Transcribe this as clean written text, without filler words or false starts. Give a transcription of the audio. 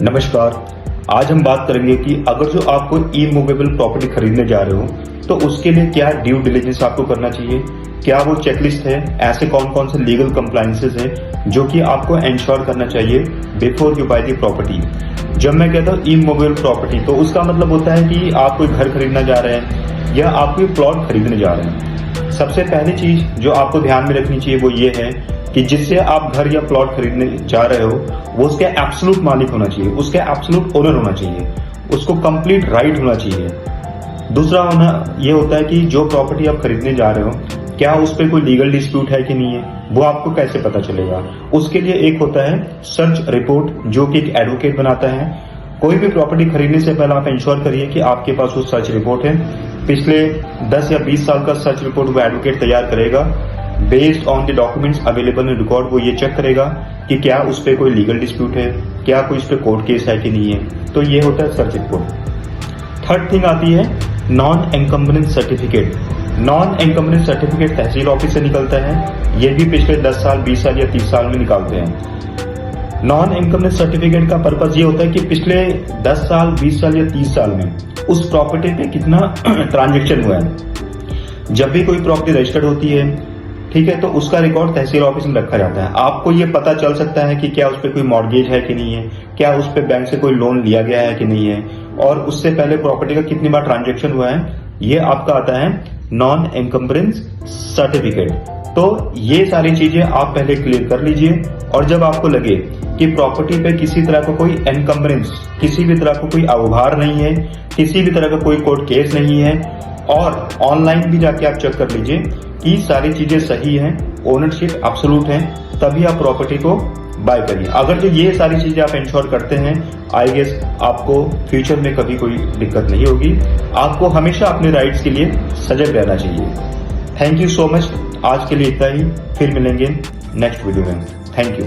नमस्कार, आज हम बात करेंगे कि अगर जो आपको ई मूवेबल प्रॉपर्टी खरीदने जा रहे हो तो उसके लिए क्या ड्यू डिलिजेंस आपको करना चाहिए, क्या वो चेकलिस्ट है, ऐसे कौन कौन से लीगल कंप्लायंसेस है जो कि आपको एंश्योर करना चाहिए before you by the property. जब मैं कहता हूँ ई मूवेबल प्रॉपर्टी तो उसका मतलब होता है कि आप कोई घर खरीदना जा रहे हैं या आप कोई प्लॉट खरीदने जा रहे हैं। सबसे पहली चीज जो आपको ध्यान में रखनी चाहिए वो ये है कि जिससे आप घर या प्लॉट खरीदने जा रहे हो वो उसके एब्सोल्यूट मालिक होना चाहिए, उसके एब्सोल्यूट ओनर होना चाहिए, उसको कंप्लीट राइट होना चाहिए। दूसरा होना ये होता है कि जो प्रॉपर्टी आप खरीदने जा रहे हो क्या उस पर कोई लीगल डिस्प्यूट है कि नहीं है, वो आपको कैसे पता चलेगा। उसके लिए एक होता है सर्च रिपोर्ट जो कि एक एडवोकेट बनाता है। कोई भी प्रॉपर्टी खरीदने से पहले आप इंश्योर करिए कि आपके पास वो सर्च रिपोर्ट है। पिछले 10 या 20 साल का सर्च रिपोर्ट वो एडवोकेट तैयार करेगा। Based on the documents available in record वो ये चेक करेगा कि क्या उस पर कोई लीगल डिस्प्यूट है, क्या कोई उस पर कोर्ट केस है कि नहीं है। तो ये होता है सर्च रिपोर्ट। थर्ड थिंग आती है non encumbrance certificate. Non encumbrance certificate तहसील ऑफिस से निकलता है, ये भी पिछले 10 साल 20 साल या 30 साल में निकालते हैं। नॉन एनकम्बरेंस सर्टिफिकेट का पर्पज ये होता है कि पिछले 10 साल 20 साल या 30 साल में उस प्रॉपर्टी पे कितना ट्रांजेक्शन हुआ है। जब भी कोई प्रॉपर्टी रजिस्टर्ड होती है, ठीक है, तो उसका रिकॉर्ड तहसील ऑफिस में रखा जाता है। आपको ये पता चल सकता है कि क्या उस पर कोई मॉर्गेज है कि नहीं है, क्या उस पर बैंक से कोई लोन लिया गया है कि नहीं है, और उससे पहले प्रॉपर्टी का कितनी बार ट्रांजेक्शन हुआ है, ये आपका आता है नॉन एनकम्बरेंस सर्टिफिकेट। तो ये सारी चीजें आप पहले क्लियर कर लीजिए, और जब आपको लगे कि प्रॉपर्टी पे किसी तरह का कोई एनकम्बरेंस, किसी भी तरह का कोई अवभार नहीं है, किसी भी तरह का कोई कोर्ट केस नहीं है, और ऑनलाइन भी जाके आप चेक कर लीजिए कि सारी चीजें सही हैं, ओनरशिप एब्सोल्यूट है, तभी आप प्रॉपर्टी को बाय करिए। अगर जो ये सारी चीजें आप इंश्योर करते हैं, आई गेस आपको फ्यूचर में कभी कोई दिक्कत नहीं होगी। आपको हमेशा अपने राइट्स के लिए सजग रहना चाहिए। Thank you so much. आज के लिए इतना ही, फिर मिलेंगे नेक्स्ट वीडियो में। Thank you.